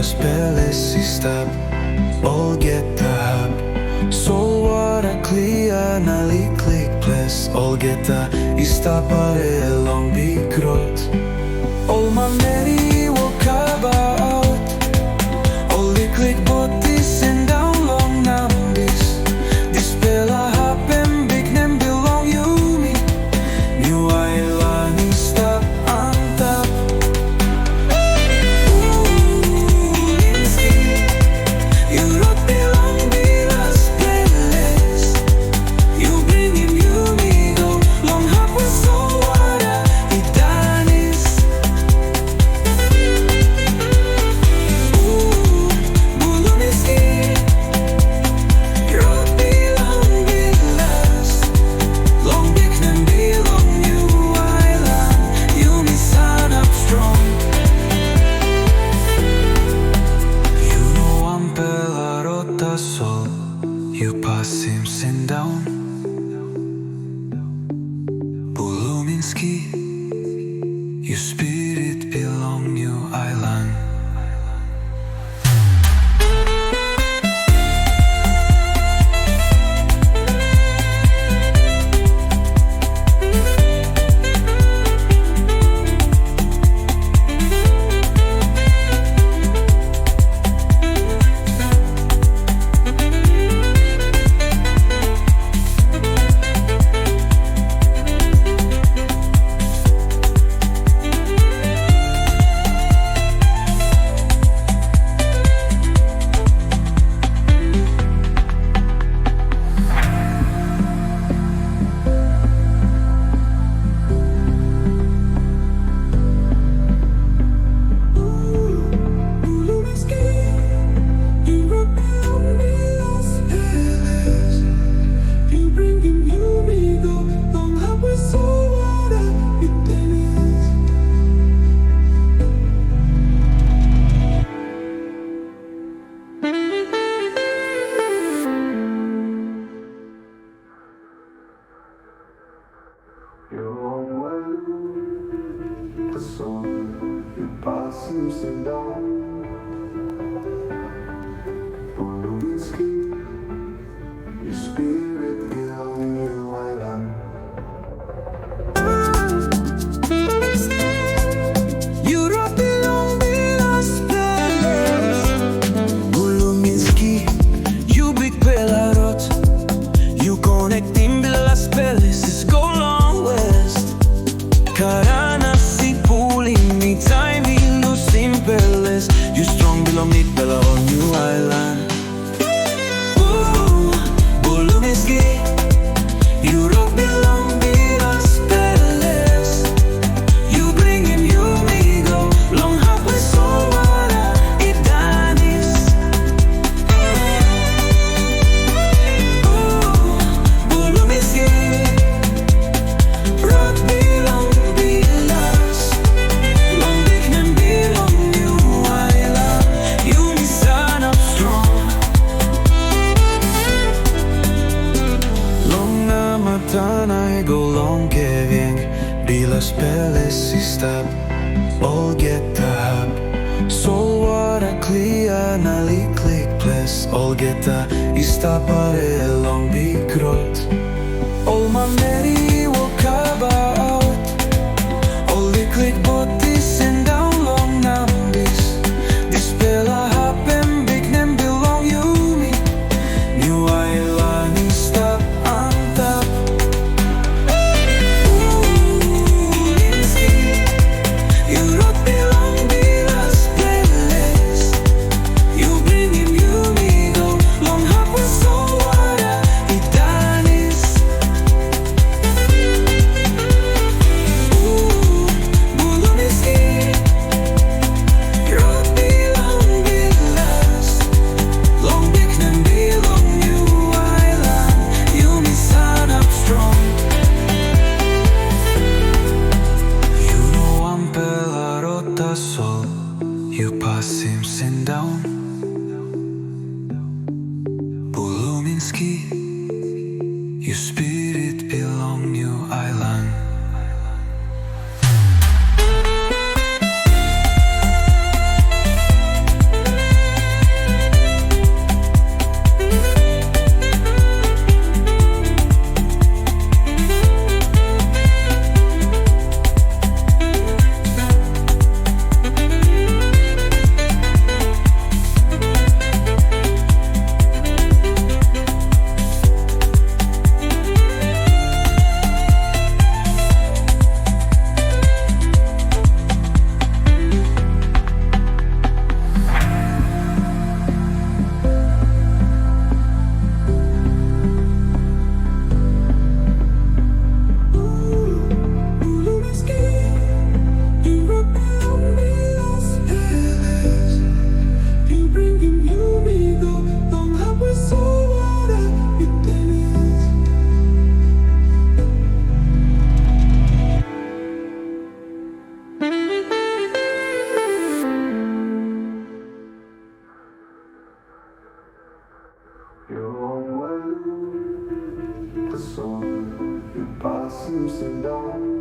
Bilas peles istap Olgeta Solvara klia naliklik ples Olgeta istapare long bikrot Olman meri wakaba out Oliklik botis and down long nambis Dispela happen big nem belong you me New island istap antap Buluminski You rot belong bilas peles You bring him you me go Long hapwa solvara itanis Buluminski You rot belong bilas Long big nem belong you island You me son up strong You know I'm pela rota sol You pass him sin down Buluminski Your spirit belong you island Buluminski, your spirit belong you island. You rot belong bilas peles Buluminski, you big pela rot You connect in bilas peles It's go long west Karana si pulling me time in no simpeles You strong belong it bella on you island Buluminski You rock belong bilas peles You bring him you me go Long hapwa solvara itanis Buluminski Rock belong bilas Long big nem belong you island You me son up strong Long amatana go long keving Bilas peles istap Olgeta Solvara klia naliklik ples Olgeta istapare long bikrot Olman meri wakaba out Oliklik botis and down long nambis Dispela happen big nem belong you me New island istap antap Buluminski You rot belong bilas peles You bring him you me go Long hapwa solvara itanis Your way, the sun, you pass, you sit down.